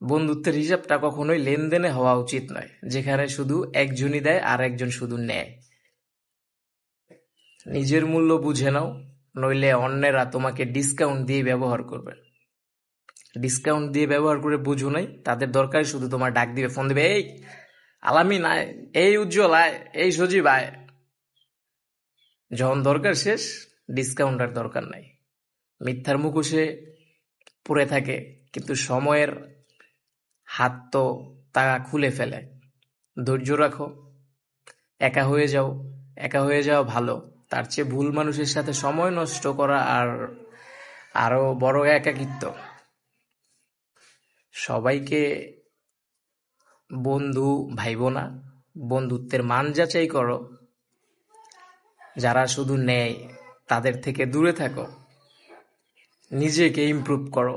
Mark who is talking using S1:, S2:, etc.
S1: বন্ধুত্বের হিসাবটা কখনোই লেনদেনে হওয়া উচিত নয়, যেখানে শুধু একজনই দেয় আর একজন শুধু নেয়। নিজের মূল্য বুঝে নাও, নইলে অন্যেরা তোমাকে ডিসকাউন্ট দিয়ে ব্যবহার করবে। ডিসকাউন্ট দিয়ে ব্যবহার করে বুঝো নাই, তাদের দরকার শুধু তোমার ডাক দিবে, ফোন দিবে, এই আলামিন আয়, এই উজ্জ্বল আয়, এই সজীব আয়। যখন দরকার শেষ, ডিসকাউন্ট আর দরকার নাই। মিথ্যার মুখোশে পড়ে থাকে, কিন্তু সময়ের হাত তো তা খুলে ফেলে। ধৈর্য রাখো, একা হয়ে যাও, একা হয়ে যাওয়া ভালো, তার চেয়ে ভুল মানুষের সাথে সময় নষ্ট করা আর আরো বড় একাকিত্ব। সবাইকে বন্ধু ভাইবো না, বন্ধুত্বের মান যাচাই করো। যারা শুধু নেয় তাদের থেকে দূরে থাকো, নিজেকে ইমপ্রুভ করো।